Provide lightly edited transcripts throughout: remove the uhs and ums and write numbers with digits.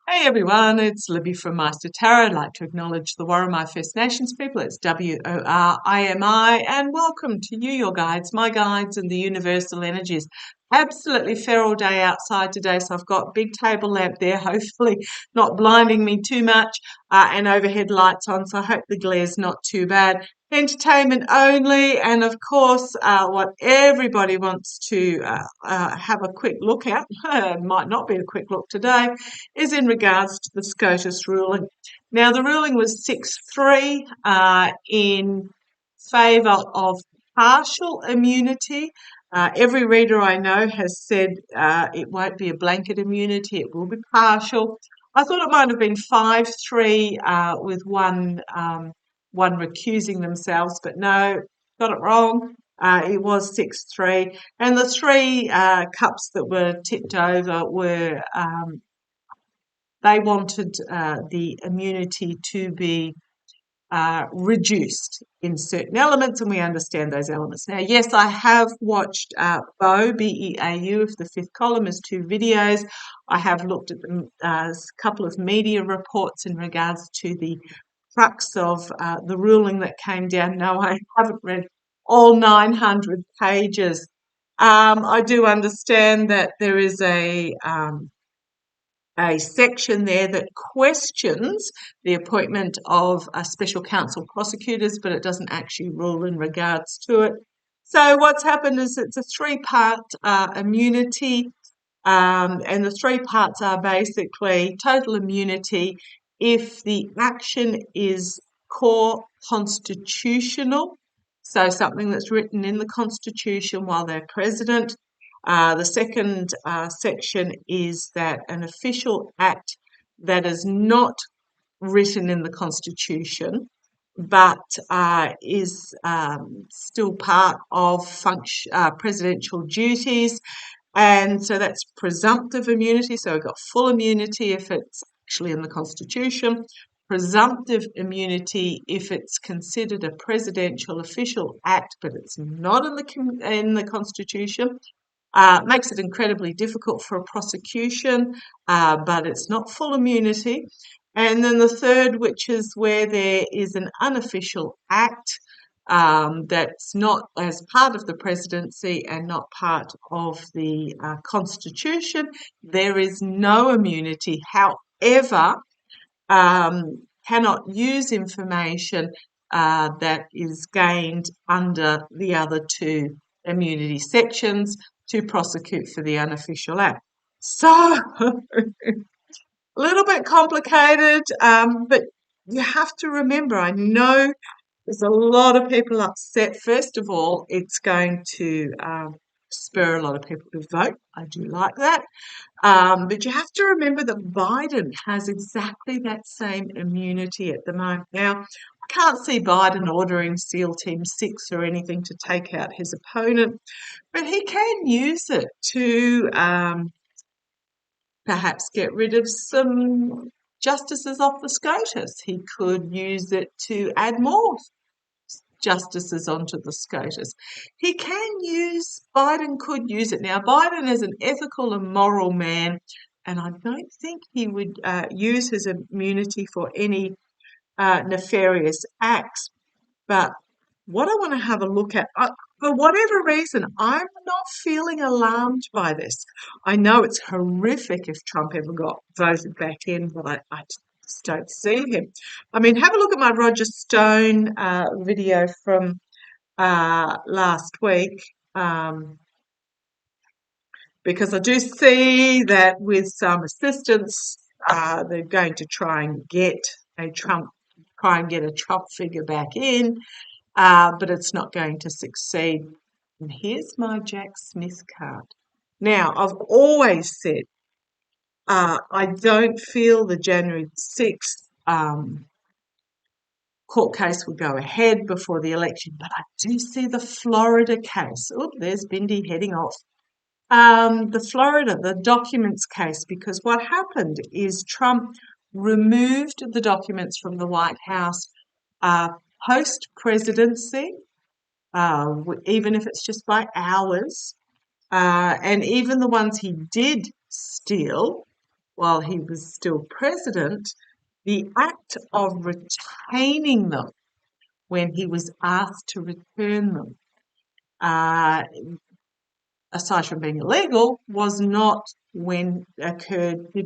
Hey everyone, it's Libby from maighstirtarot. I'd like to acknowledge the Worimi First Nations people. It's Worimi, and welcome to you, your guides, my guides, and the universal energies. Absolutely feral day outside today, so I've got big table lamp there, hopefully not blinding me too much, and overhead lights on, so I hope the glare's not too bad. Entertainment only, and of course, what everybody wants to have a quick look at, might not be a quick look today, is in regards to the SCOTUS ruling. Now, the ruling was 6-3 in favour of partial immunity. Every reader I know has said it won't be a blanket immunity, it will be partial. I thought it might have been 5-3 with one recusing themselves, but no, got it wrong. It was 6-3, and the three cups that were tipped over were they wanted the immunity to be reduced in certain elements, and we understand those elements. Now, yes, I have watched BEAU, B-E-A-U, of the fifth column, as 2 videos. I have looked at a couple of media reports in regards to the crux of the ruling that came down. No, I haven't read all 900 pages. I do understand that there is a section there that questions the appointment of special counsel prosecutors, but it doesn't actually rule in regards to it. So what's happened is it's a 3-part immunity, and the 3 parts are basically total immunity if the action is core constitutional, so something that's written in the Constitution while they're president. The second section is that an official act that is not written in the Constitution but is still part of presidential duties, and so that's presumptive immunity. So we've got full immunity if it's actually in the Constitution, presumptive immunity if it's considered a presidential official act but it's not in the Constitution. Makes it incredibly difficult for a prosecution, but it's not full immunity. And then the third, which is where there is an unofficial act that's not as part of the presidency and not part of the Constitution, there is no immunity. However, cannot use information that is gained under the other 2 immunity sections to prosecute for the unofficial act. So, a little bit complicated, but you have to remember, I know there's a lot of people upset. First of all, it's going to spur a lot of people to vote. I do like that. But you have to remember that Biden has exactly that same immunity at the moment. Now, I can't see Biden ordering SEAL Team 6 or anything to take out his opponent, but he can use it to perhaps get rid of some justices off the SCOTUS. He could use it to add more justices onto the SCOTUS. Biden could use it. Now, Biden is an ethical and moral man, and I don't think he would use his immunity for any nefarious acts. But what I want to have a look at, for whatever reason, I'm not feeling alarmed by this. I know it's horrific if Trump ever got voted back in, but I just don't see him. I mean, have a look at my Roger Stone video from last week, because I do see that with some assistance, they're going to try and get a Trump figure back in, but it's not going to succeed. And here's my Jack Smith card. Now, I've always said I don't feel the January 6th court case will go ahead before the election, but I do see the Florida case. Oh, there's Bindi heading off. The documents case, because what happened is Trump removed the documents from the White House post-presidency, even if it's just by hours, and even the ones he did steal while he was still president, the act of retaining them when he was asked to return them, aside from being illegal, did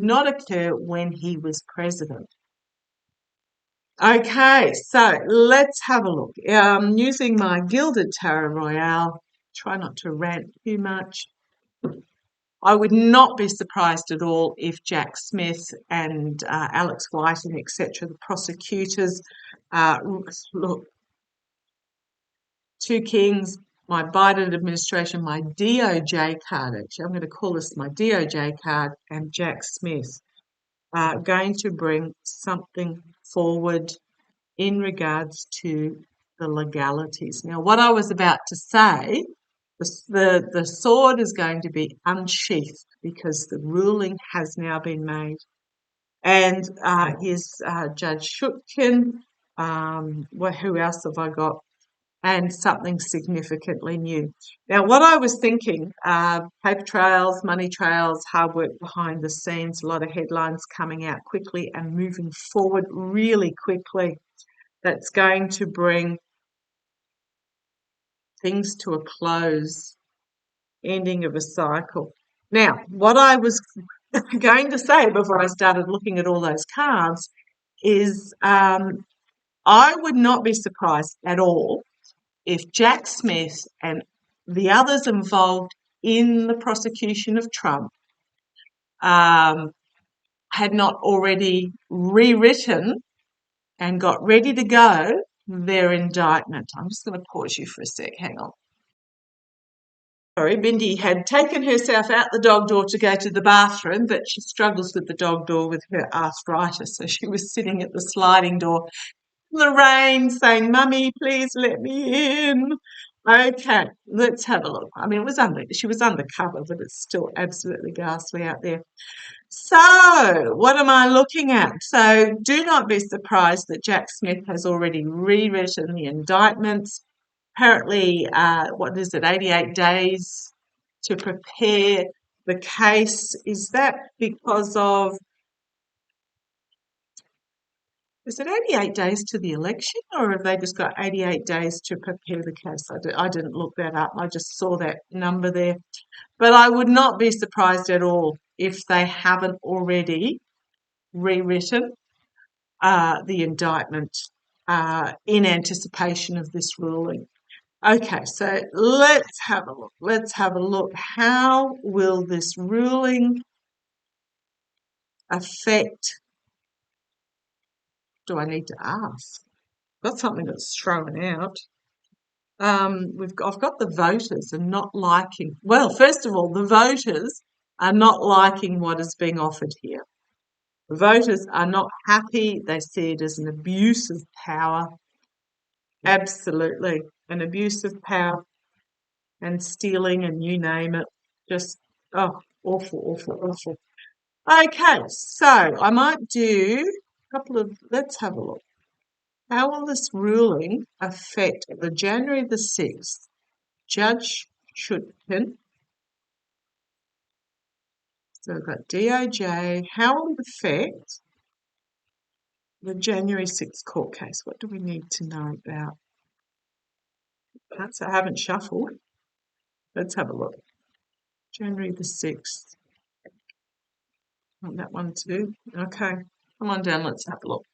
not occur when he was president. Okay, so let's have a look. Using my Gilded Tarot Royale, try not to rant too much. I would not be surprised at all if Jack Smith and Alex White and etc., the prosecutors, look, two kings, my Biden administration, my DOJ card, actually, I'm going to call this my DOJ card, and Jack Smith are going to bring something forward in regards to the legalities. Now, what I was about to say, the sword is going to be unsheathed because the ruling has now been made. And here's Judge Shutkin. Who else have I got? And something significantly new. Now, what I was thinking, paper trails, money trails, hard work behind the scenes, a lot of headlines coming out quickly and moving forward really quickly. That's going to bring things to a close, ending of a cycle. Now, what I was going to say before I started looking at all those cards is I would not be surprised at all if Jack Smith and the others involved in the prosecution of Trump had not already rewritten and got ready to go their indictment. I'm just going to pause you for a sec. Hang on. Sorry, Bindi had taken herself out the dog door to go to the bathroom, but she struggles with the dog door with her arthritis. So she was sitting at the sliding door in the rain saying, "Mummy, please let me in." Okay, let's have a look. I mean, she was undercover, but it's still absolutely ghastly out there. So, what am I looking at? So, do not be surprised that Jack Smith has already rewritten the indictments. Apparently, 88 days to prepare the case. Is that because of, is it 88 days to the election, or have they just got 88 days to prepare the case? I didn't look that up. I just saw that number there. But I would not be surprised at all if they haven't already rewritten the indictment in anticipation of this ruling. Okay, so let's have a look. Let's have a look. How will this ruling affect? Do I need to ask? Got something that's thrown out. I've got the voters are not liking. Well, first of all, the voters are not liking what is being offered here. The voters are not happy. They see it as an abuse of power. Absolutely, an abuse of power and stealing, and you name it. Just awful, awful, awful. Okay, so I might do a couple of. Let's have a look. How will this ruling affect the January the 6th? Judge Shutkin. So we've got DOJ. How will it affect the January 6th court case? What do we need to know about? I haven't shuffled. Let's have a look. January the 6th. Want that one too? Okay. Come on down, let's have a look.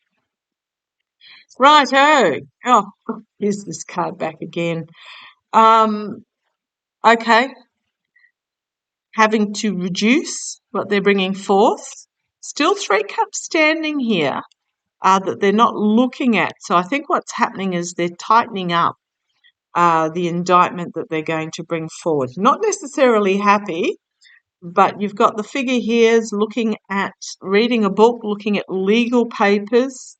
Righto. Oh, here's this card back again. Okay. Having to reduce what they're bringing forth. Still 3 cups standing here that they're not looking at. So I think what's happening is they're tightening up the indictment that they're going to bring forward. Not necessarily happy, but you've got the figure here is looking at reading a book, looking at legal papers,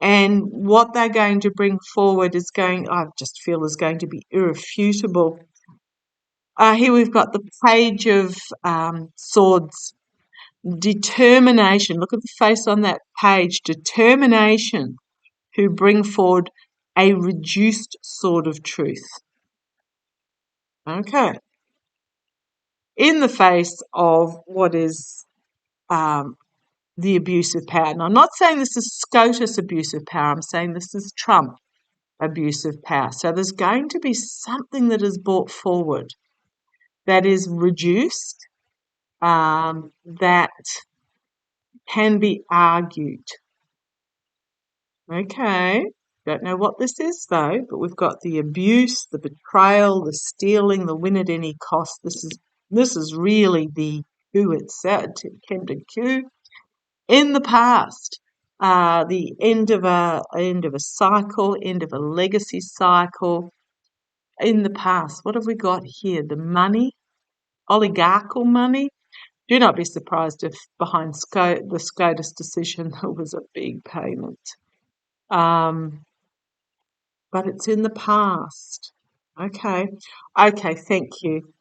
and what they're going to bring forward is I just feel is going to be irrefutable. Here we've got the Page of Swords. Determination. Look at the face on that page. Determination, who bring forward a reduced sword of truth. Okay. In the face of what is the abuse of power. And I'm not saying this is SCOTUS abuse of power. I'm saying this is Trump abuse of power. So there's going to be something that is brought forward that is reduced, that can be argued. Okay, don't know what this is though, but we've got the abuse, the betrayal, the stealing, the win at any cost. This is really the coup itself, attempted coup in the past. The end of a cycle, end of a legacy cycle in the past. What have we got here? The money, oligarchical money. Do not be surprised if behind the SCOTUS decision there was a big payment. But it's in the past. Okay, thank you.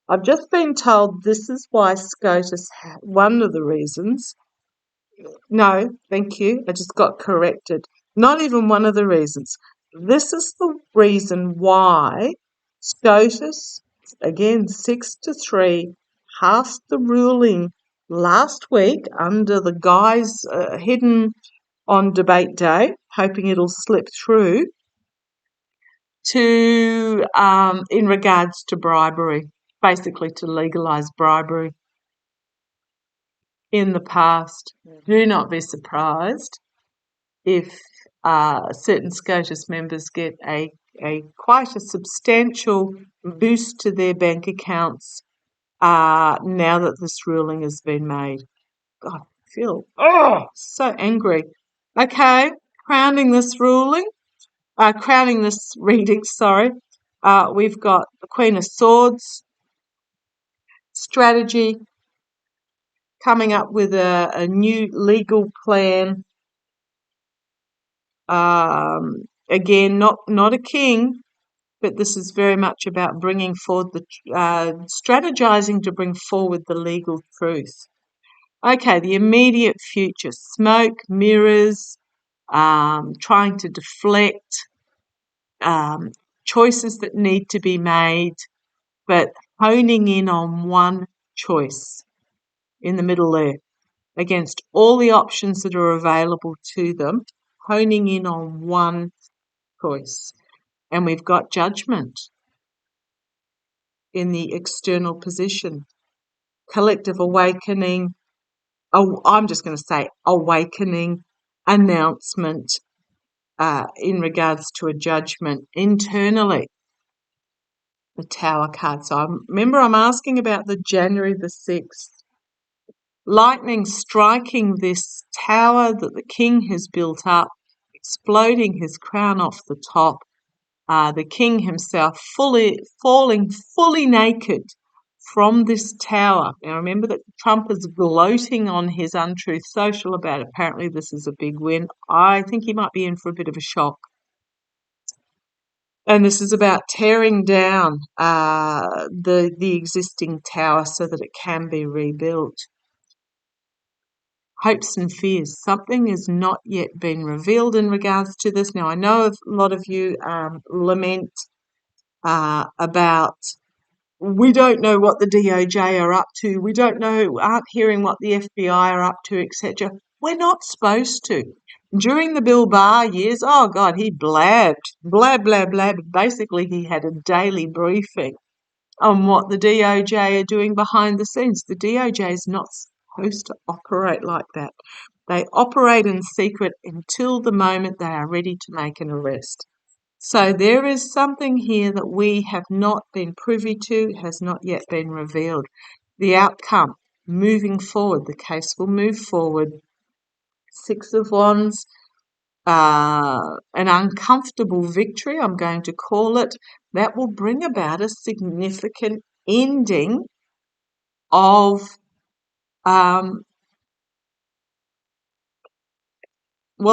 I've just been told this is why SCOTUS, one of the reasons. No, thank you. I just got corrected. Not even one of the reasons. This is the reason why SCOTUS, again 6-3, passed the ruling last week under the guise hidden on debate day, hoping it'll slip through, to in regards to bribery, basically to legalise bribery in the past. Do not be surprised if certain SCOTUS members get a quite a substantial boost to their bank accounts now that this ruling has been made. God, I feel so angry. Okay, crowning this reading, we've got the Queen of Swords, strategy, coming up with a new legal plan. Again, not a king, but this is very much about bringing forward strategizing to bring forward the legal truth. Okay, the immediate future: smoke, mirrors, trying to deflect, choices that need to be made, but honing in on one choice in the middle there, against all the options that are available to them, honing in on one choice. And we've got judgment in the external position, collective awakening. Oh, I'm just going to say awakening, announcement in regards to a judgment internally. The Tower card. So I'm asking about the January the 6th. Lightning striking this tower that the king has built up, exploding his crown off the top. The king himself falling fully naked from this tower. Now remember that Trump is gloating on his untruth social about it. Apparently this is a big win. I think he might be in for a bit of a shock. And this is about tearing down the existing tower so that it can be rebuilt. Hopes and fears. Something has not yet been revealed in regards to this. Now, I know a lot of you lament about, we don't know what the DOJ are up to. We aren't hearing what the FBI are up to, etc. We're not supposed to. During the Bill Barr years, oh God, he blab. Basically, he had a daily briefing on what the DOJ are doing behind the scenes. The DOJ is not supposed to operate like that. They operate in secret until the moment they are ready to make an arrest. So there is something here that we have not been privy to, has not yet been revealed. The outcome, moving forward, the case will move forward. 6 of Wands, an uncomfortable victory, I'm going to call it, that will bring about a significant ending of well,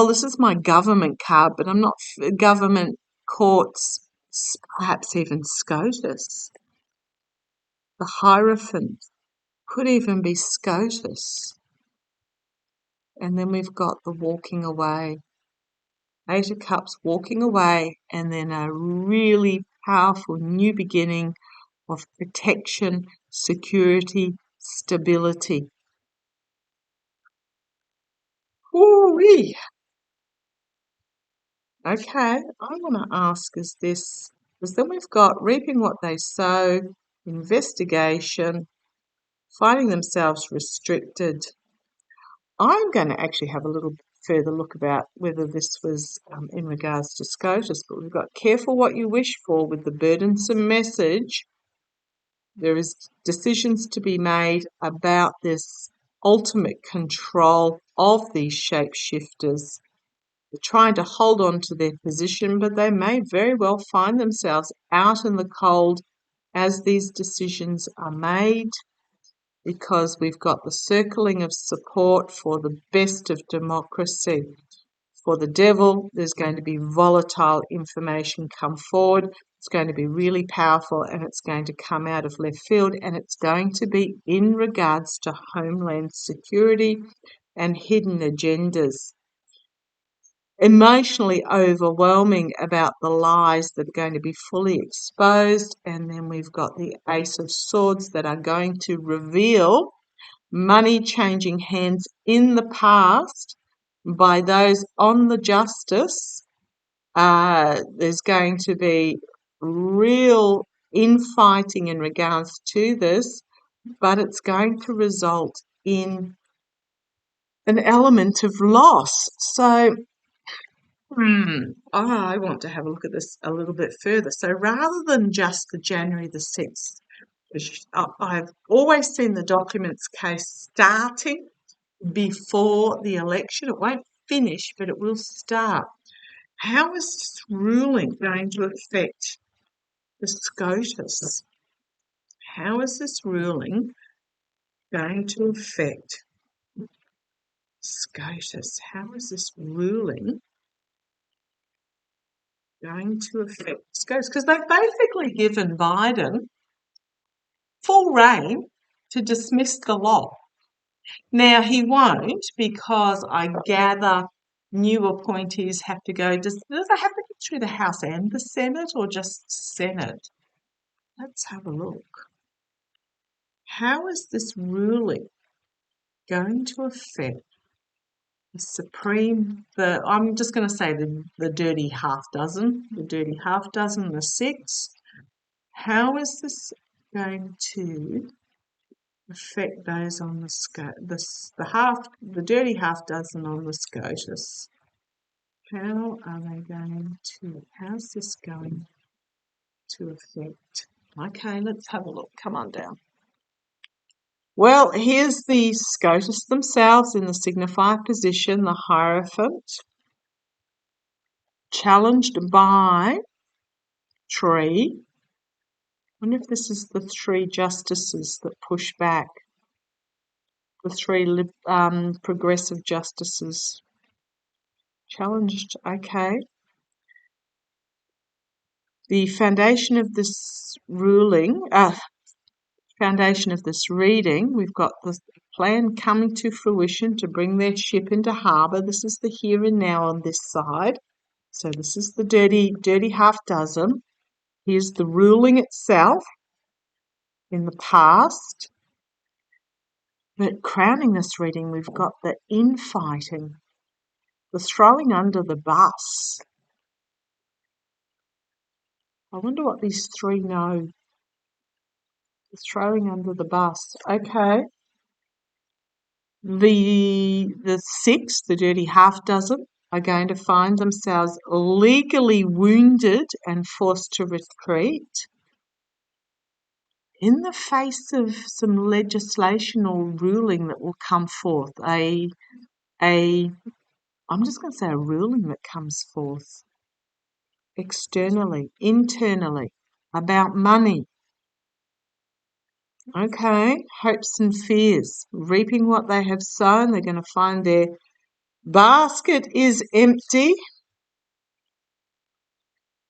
this is my government card, but I'm not government, courts, perhaps even SCOTUS. The Hierophant could even be SCOTUS. And then we've got the walking away. 8 of Cups, walking away, and then a really powerful new beginning of protection, security, stability. Ooh-wee. Okay, I want to ask is this, because then we've got reaping what they sow, investigation, finding themselves restricted. I'm going to actually have a little further look about whether this was in regards to SCOTUS, but we've got careful what you wish for with the burdensome message. There is decisions to be made about this ultimate control of these shapeshifters. They're trying to hold on to their position, but they may very well find themselves out in the cold as these decisions are made, because we've got the circling of support for the best of democracy. For the devil, there's going to be volatile information come forward. It's going to be really powerful, and it's going to come out of left field, and it's going to be in regards to homeland security and hidden agendas. Emotionally overwhelming about the lies that are going to be fully exposed, and then we've got the Ace of Swords that are going to reveal money changing hands in the past by those on the justice. There's going to be real infighting in regards to this, but it's going to result in an element of loss. So I want to have a look at this a little bit further. So rather than just the January the 6th, which I've always seen the documents case starting before the election. It won't finish, but it will start. How is this ruling going to affect the SCOTUS? How is this ruling going to affect SCOTUS? How is this ruling going to affect SCOTUS? Because they've basically given Biden full rein to dismiss the law. Now, he won't, because I gather new appointees have to go. Does it have to go through the House and the Senate, or just Senate? Let's have a look. How is this ruling going to affect the Supreme, I'm just going to say the dirty half dozen, the 6. How is this going to affect those on the dirty half dozen on the SCOTUS? How's this going to affect? Okay, let's have a look. Come on down. Well, here's the SCOTUS themselves in the signifier position, the Hierophant, challenged by Tree. I wonder if this is the 3 justices that push back, the 3 progressive justices. Challenged, okay. The foundation of this reading, we've got the plan coming to fruition to bring their ship into harbour. This is the here and now on this side. So this is the dirty half dozen. Here's the ruling itself in the past. But crowning this reading, we've got the infighting, the throwing under the bus. I wonder what these 3 know. The throwing under the bus. Okay. The 6, the dirty half dozen, are going to find themselves legally wounded and forced to retreat in the face of some legislation or ruling that will come forth. I'm just going to say a ruling that comes forth externally, internally, about money. Okay, hopes and fears, reaping what they have sown. They're going to find their basket is empty.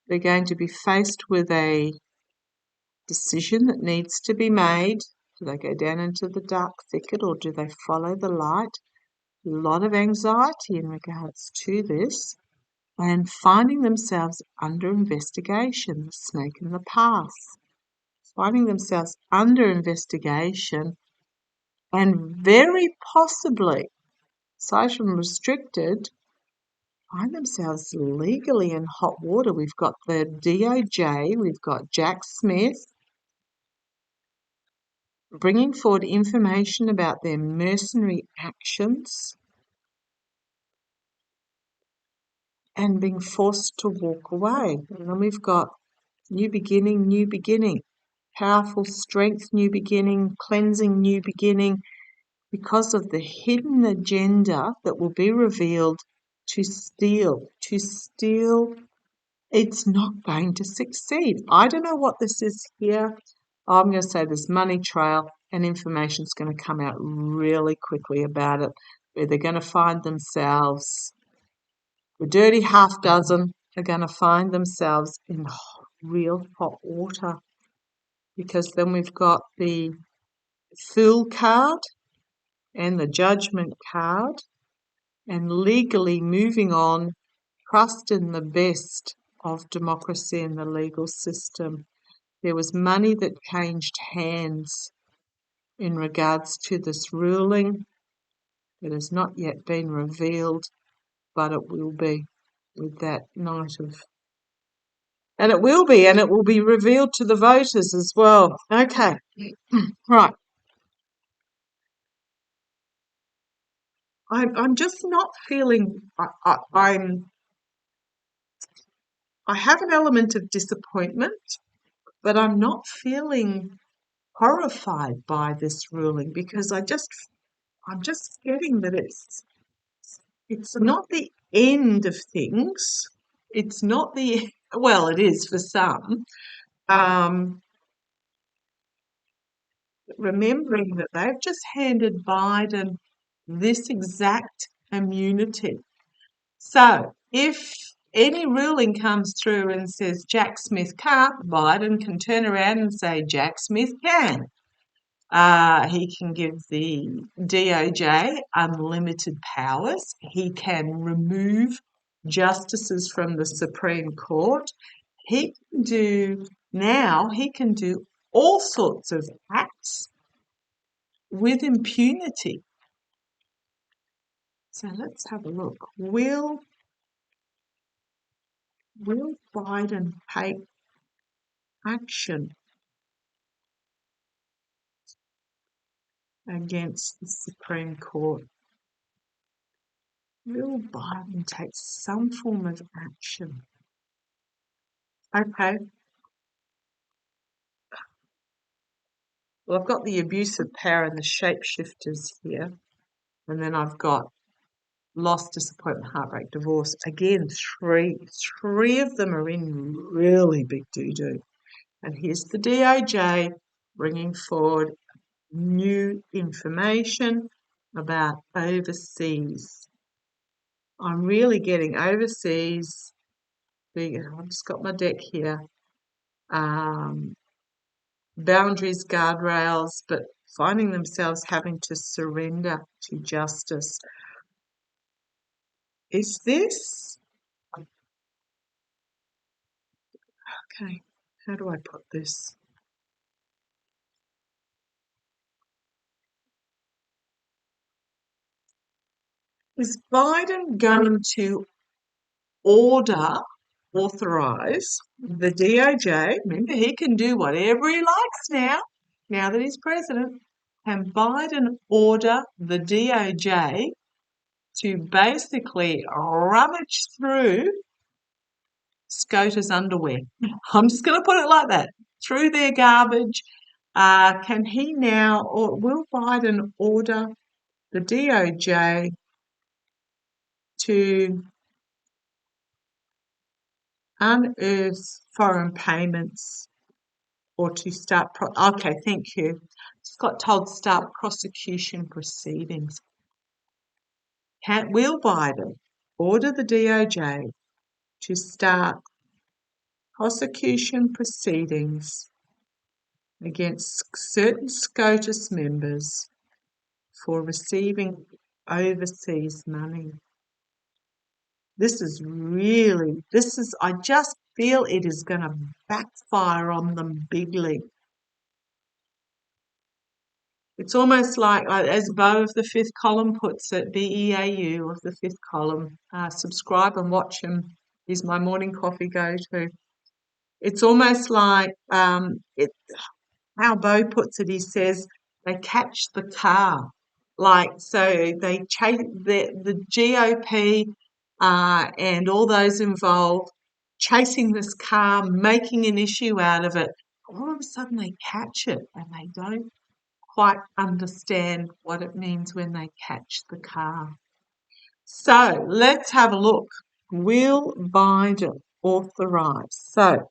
They're going to be faced with a decision that needs to be made. Do they go down into the dark thicket, or do they follow the light? A lot of anxiety in regards to this, and finding themselves under investigation, the snake in the path. Finding themselves under investigation, and very possibly aside from restricted, find themselves legally in hot water. We've got the DOJ, we've got Jack Smith bringing forward information about their mercenary actions and being forced to walk away. And then we've got new beginning, powerful strength, new beginning, cleansing, new beginning, because of the hidden agenda that will be revealed to steal. It's not going to succeed. I don't know what this is here. I'm going to say this money trail, and information's going to come out really quickly about it, where they're going to find themselves, the dirty half dozen are going to find themselves in real hot water, because then we've got the Fool card and the Judgment card, and legally moving on, trust in the best of democracy and the legal system. There was money that changed hands in regards to this ruling. It has not yet been revealed, but it will be with that night of... And it will be revealed to the voters as well. Okay, right. I'm just not feeling... I have an element of disappointment, but I'm not feeling horrified by this ruling, because I'm just getting that it's not the end of things. It's not the... Well, it is for some. Remembering that they've just handed Biden this exact immunity. So if any ruling comes through and says Jack Smith can't, Biden can turn around and say Jack Smith can. He can give the DOJ unlimited powers. He can remove justices from the Supreme Court. He can do all sorts of acts with impunity. So let's have a look. Will Biden take action against the Supreme Court? Will Biden take some form of action? Okay. Well, I've got the abuse of power and the shapeshifters here. And then I've got loss, disappointment, heartbreak, divorce. Again, three of them are in really big doo-doo. And here's the DOJ bringing forward new information about overseas. I'm really getting overseas. I've just got my deck here. Boundaries, guardrails, but finding themselves having to surrender to justice. Is this... Okay, how do I put this? Is Biden going to authorize the DOJ? Remember, he can do whatever he likes now that he's president. Can Biden order the DOJ to basically rummage through SCOTUS underwear? I'm just going to put it like that. Through their garbage. Can he now, or will Biden order the DOJ to unearth foreign payments, or to start... Okay, thank you. Just got told start prosecution proceedings. Will Biden order the DOJ to start prosecution proceedings against certain SCOTUS members for receiving overseas money? I just feel it is going to backfire on them bigly. It's almost like, as Bo of the fifth column puts it, BEAU of the fifth column, subscribe and watch him. He's my morning coffee go-to. It's almost like, how Bo puts it, he says, they catch the car. Like, so they chase the GOP and all those involved chasing this car, making an issue out of it. All of a sudden they catch it and they don't quite understand what it means when they catch the car. So let's have a look. Will Biden authorize? So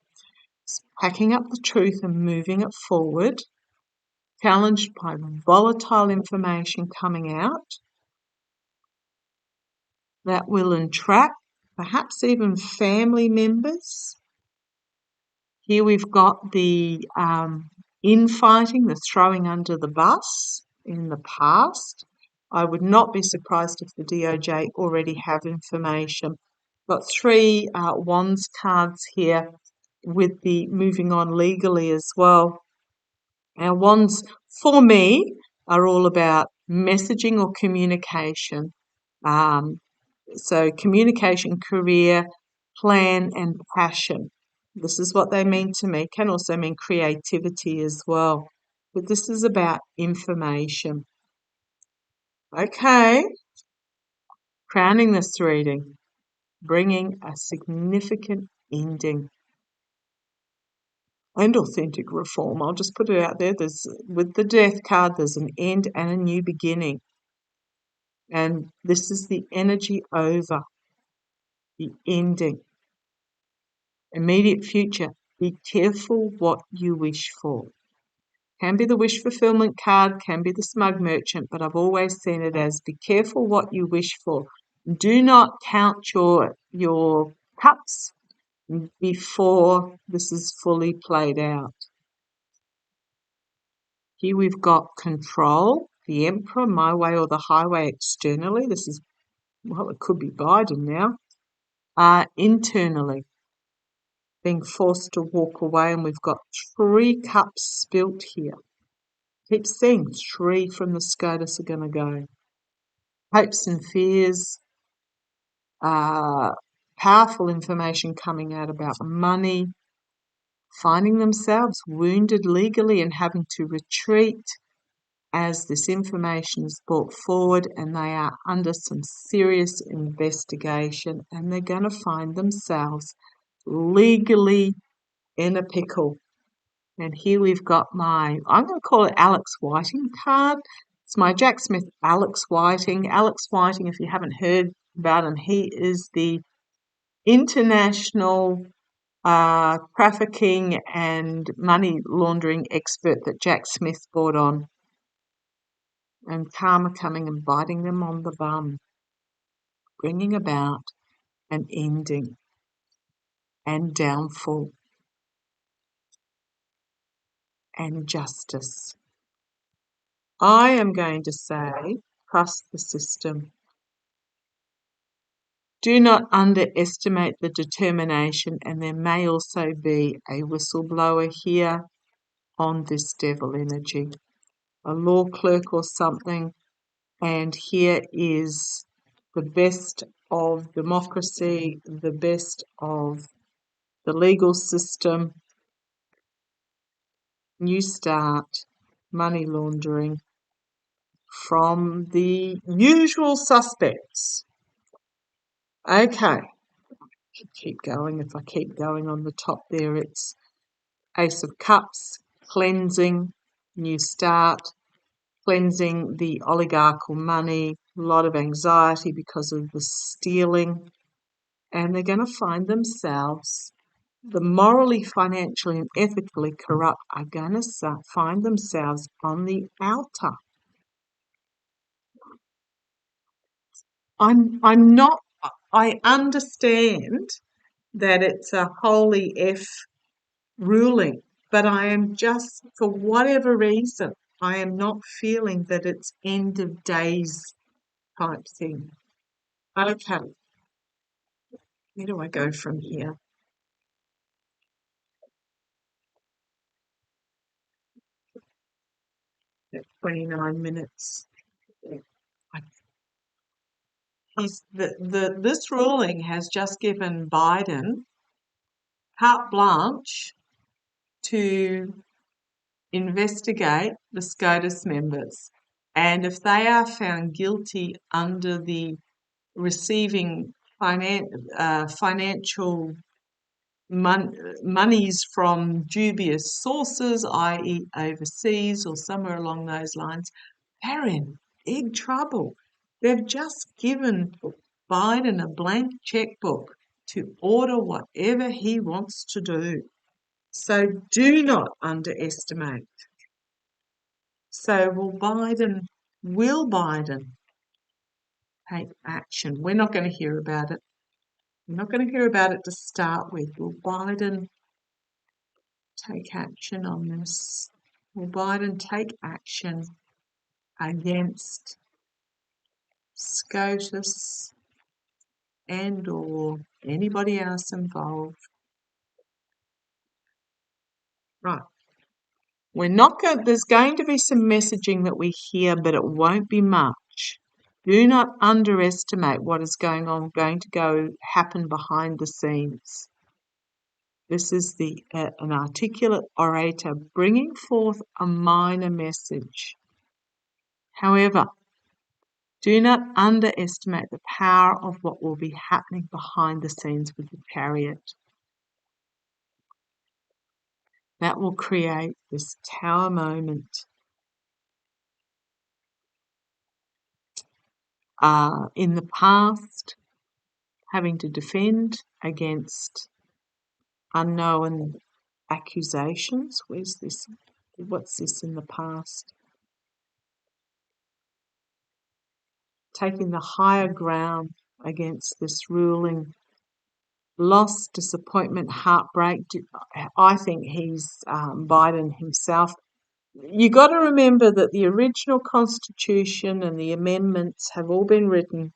packing up the truth and moving it forward, challenged by volatile information coming out that will entrap perhaps even family members. Here we've got the infighting, the throwing under the bus in the past. I would not be surprised if the DOJ already have information. Got three wands cards here with the moving on legally as well. Our wands, for me, are all about messaging or communication. So communication, career, plan, and passion. This is what they mean to me. Can also mean creativity as well. But this is about information. Okay. Crowning this reading, bringing a significant ending and authentic reform. I'll just put it out there. With the death card, there's an end and a new beginning. And this is the energy over the ending. Immediate future. Be careful what you wish for. Can be the wish fulfillment card, can be the smug merchant, but I've always seen it as be careful what you wish for. Do not count your cups before this is fully played out. Here we've got control, the Emperor, my way or the highway externally. This is, well, it could be Biden now. Internally, being forced to walk away, and we've got 3 cups spilt here. Keep seeing 3 from the SCOTUS are going to go. Hopes and fears, powerful information coming out about money, finding themselves wounded legally and having to retreat as this information is brought forward, and they are under some serious investigation, and they're going to find themselves legally in a pickle. And here we've got I'm going to call it Alex Whiting card. It's my Jack Smith Alex Whiting. Alex Whiting, if you haven't heard about him, he is the international trafficking and money laundering expert that Jack Smith brought on. And karma coming and biting them on the bum, bringing about an ending and downfall and justice. I am going to say, trust the system. Do not underestimate the determination, and there may also be a whistleblower here on this devil energy, a law clerk or something, and here is the best of democracy, the best of the legal system, new start, money laundering from the usual suspects. Okay, keep going. If I keep going on the top there, it's Ace of Cups, cleansing, new start, cleansing the oligarchical money, a lot of anxiety because of the stealing, and they're going to find themselves, the morally, financially, and ethically corrupt are going to find themselves on the outer. I'm not, I understand that it's a holy F ruling, but I am just, for whatever reason, I am not feeling that it's end of days type thing. Okay, where do I go from here? 29 minutes. This ruling has just given Biden carte blanche to investigate the SCOTUS members. And if they are found guilty under the receiving financial monies from dubious sources, i.e. overseas or somewhere along those lines, they're in big trouble. They've just given Biden a blank checkbook to order whatever he wants to do. So do not underestimate. So will Biden take action? We're not going to hear about it. We're not going to hear about it to start with. Will Biden take action on this? Will Biden take action against SCOTUS and or anybody else involved? Right. We're not going. There's going to be some messaging that we hear, but it won't be much. Do not underestimate what is going to happen behind the scenes. This is an articulate orator bringing forth a minor message. However, do not underestimate the power of what will be happening behind the scenes with the Chariot. That will create this tower moment. In the past, having to defend against unknown accusations. What's this in the past? Taking the higher ground against this ruling. Loss, disappointment, heartbreak. I think he's Biden himself. You got to remember that the original Constitution and the amendments have all been written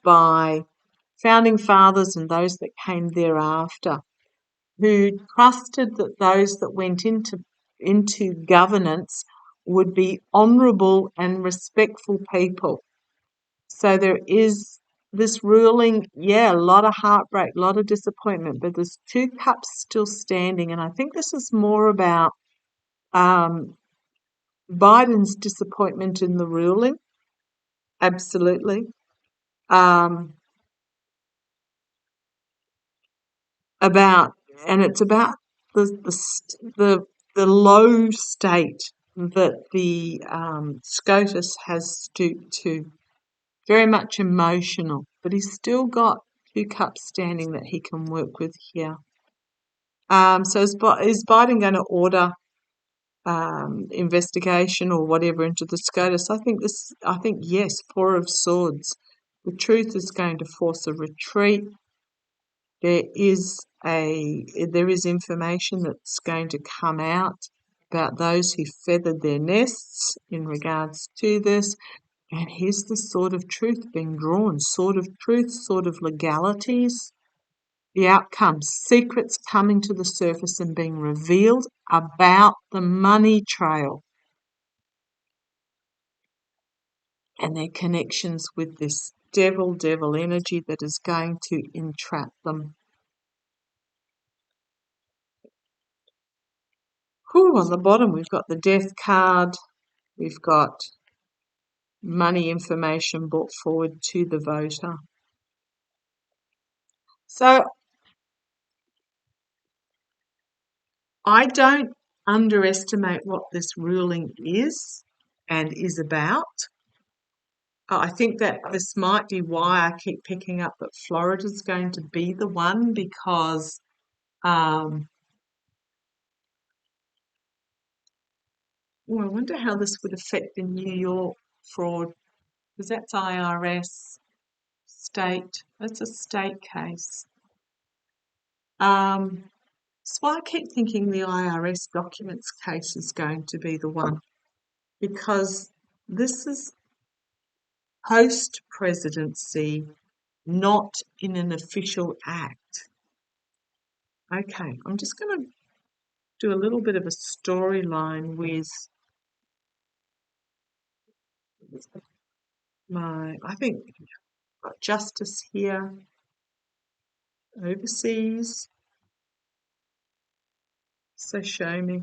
by founding fathers and those that came thereafter, who trusted that those that went into governance would be honourable and respectful people. So there is this ruling, a lot of heartbreak, a lot of disappointment, but there's 2 cups still standing, and I think this is more about Biden's disappointment in the ruling, absolutely. It's about the low state that the SCOTUS has stooped to. Very much emotional, but he's still got 2 cups standing that he can work with here. So is Biden going to order investigation or whatever into the SCOTUS? I think yes, 4 of Swords. The truth is going to force a retreat. There is information that's going to come out about those who feathered their nests in regards to this. And here's the sword of truth being drawn. Sword of truth, sword of legalities. The outcomes, secrets coming to the surface and being revealed about the money trail and their connections with this devil energy that is going to entrap them. On the bottom we've got the death card. We've got money information brought forward to the voter. So I don't underestimate what this ruling is and is about. I think that this might be why I keep picking up that Florida's going to be the one, because I wonder how this would affect the New York fraud, because that's IRS, state. That's a state case. So I keep thinking the IRS documents case is going to be the one, because this is post-presidency, not in an official act. Okay, I'm just going to do a little bit of a storyline with I think I've got justice here, overseas. So show me.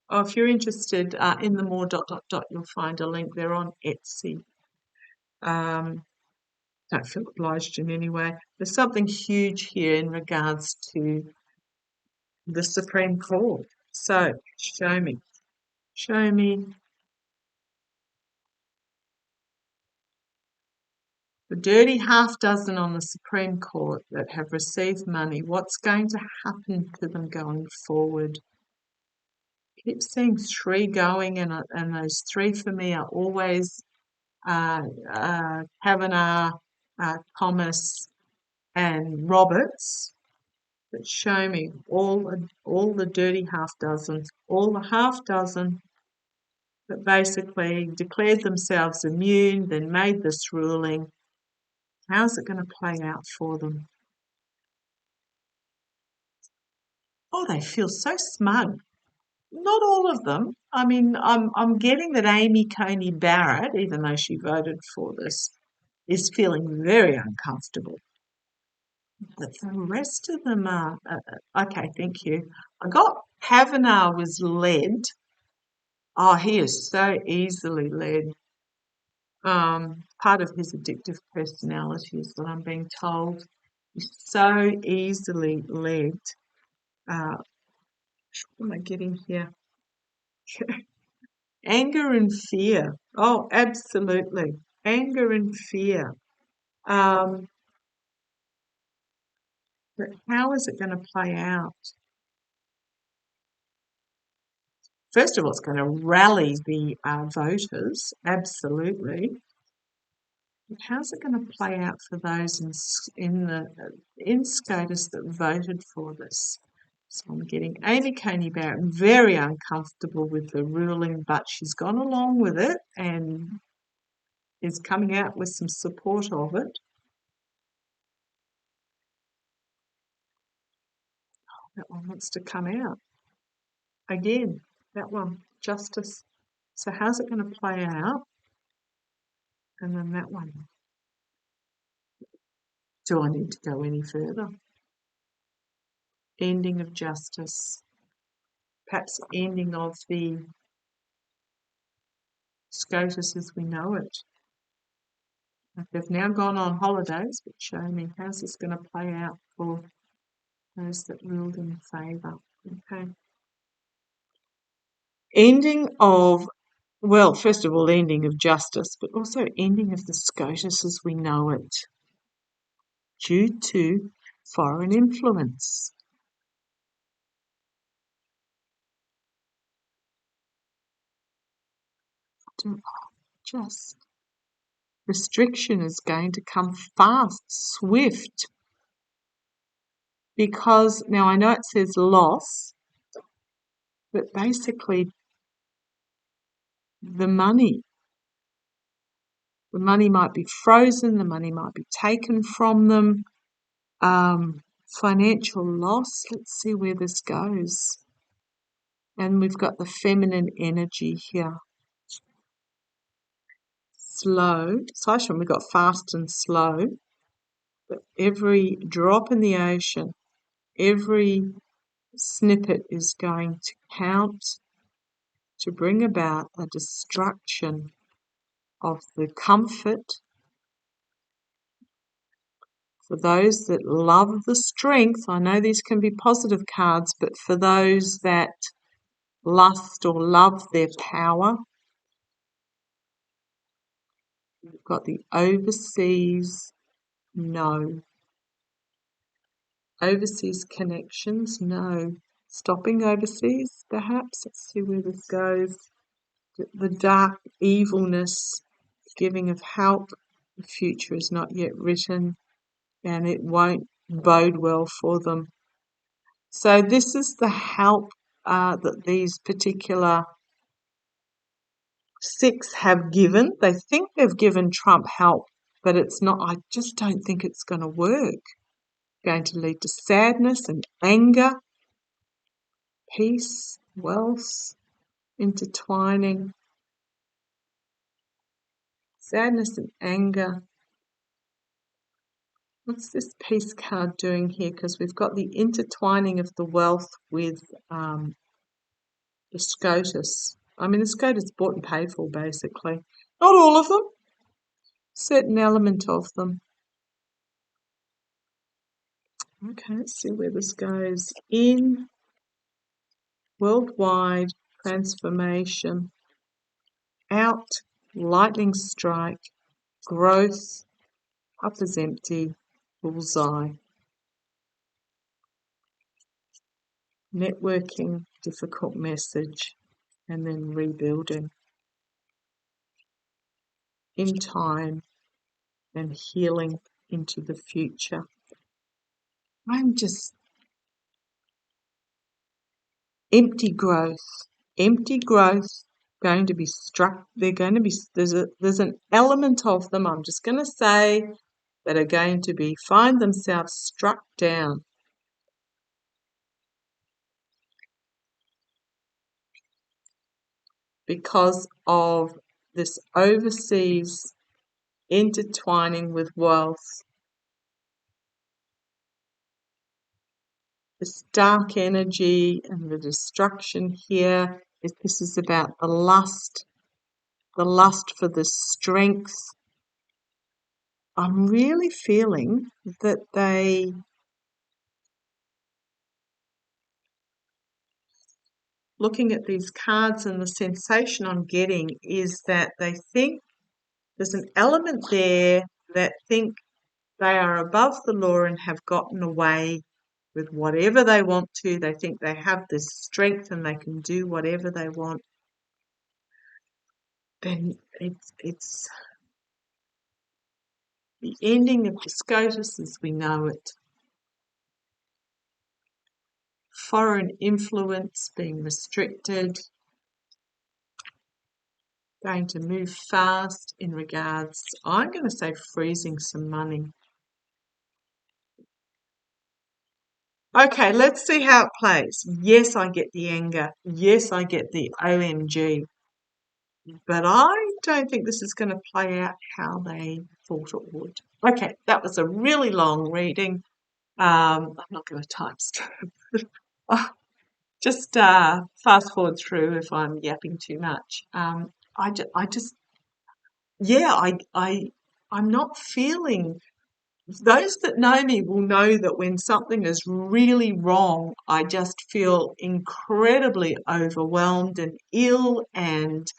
Oh, if you're interested in the more ... you'll find a link there on Etsy. Don't feel obliged in any way. There's something huge here in regards to the Supreme Court. So show me. Show me the dirty half dozen on the Supreme Court that have received money. What's going to happen to them going forward? Keep seeing three going, and those three for me are always Kavanaugh, Thomas, and Roberts. But show me all the dirty half dozens, all the half dozen that basically declared themselves immune, then made this ruling. How's it going to play out for them? Oh, they feel so smug. Not all of them. I mean, I'm getting that Amy Coney Barrett, even though she voted for this, is feeling very uncomfortable. But the rest of them are okay. Thank you. I got Kavanaugh was led. Oh, he is so easily led. Part of his addictive personality is what I'm being told. He's so easily led. What am I getting here? Anger and fear. Oh, absolutely. Anger and fear. But how is it going to play out? First of all, it's going to rally the voters, absolutely. But how's it going to play out for those in SCOTUS that voted for this? So I'm getting Amy Coney Barrett very uncomfortable with the ruling, but she's gone along with it and is coming out with some support of it. That one wants to come out. Again, that one, justice. So how's it going to play out? And then that one. Do I need to go any further? Ending of justice. Perhaps ending of the SCOTUS as we know it. They've now gone on holidays, but show me how's this going to play out for those that ruled in favour. Okay. Ending of, well, first of all, ending of justice, but also ending of the SCOTUS as we know it due to foreign influence. Just restriction is going to come fast, swift, because now I know it says loss, but basically the money might be frozen, the money might be taken from them. Financial loss, let's see where this goes. And we've got the feminine energy here. Slow, so actually we've got fast and slow, but every drop in the ocean, every snippet is going to count to bring about a destruction of the comfort for those that love the strength. I know these can be positive cards, but for those that lust or love their power, we've got the overseas, no. Overseas connections, no. Stopping overseas, perhaps. Let's see where this goes. The dark evilness, giving of help. The future is not yet written, and it won't bode well for them. So this is the help that these particular 6 have given. They think they've given Trump help, but it's not. I just don't think it's going to work. Going to lead to sadness and anger, peace, wealth, intertwining. Sadness and anger. What's this peace card doing here? Because we've got the intertwining of the wealth with the SCOTUS. I mean, the SCOTUS is bought and paid for, basically. Not all of them. Certain element of them. Okay, let's see where this goes. In worldwide transformation. Out, lightning strike, growth, cup is empty, bullseye. Networking, difficult message, and then rebuilding. In time and healing into the future. I'm just empty growth, going to be struck. They're going to be, there's an element of them, I'm just going to say, that are going to be, find themselves struck down. Because of this overseas intertwining with wealth. This dark energy and the destruction here, this is about the lust for the strength. I'm really feeling that they, looking at these cards, and the sensation I'm getting is that they think there's an element there that think they are above the law and have gotten away with whatever they want to. They think they have this strength and they can do whatever they want. Then it's the ending of the SCOTUS as we know it. Foreign influence being restricted. Going to move fast in regards, I'm going to say freezing some money. Okay, let's see how it plays. Yes, I get the anger. Yes, I get the OMG. But I don't think this is going to play out how they thought it would. Okay, that was a really long reading. I'm not going to timestamp it. Just fast forward through if I'm yapping too much. I'm not feeling. Those that know me will know that when something is really wrong, I just feel incredibly overwhelmed and ill and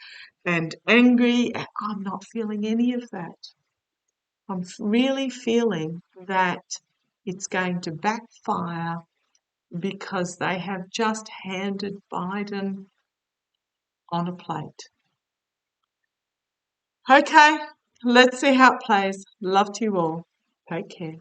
angry. I'm not feeling any of that. I'm really feeling that it's going to backfire because they have just handed Biden on a plate. Okay, let's see how it plays. Love to you all. Take care.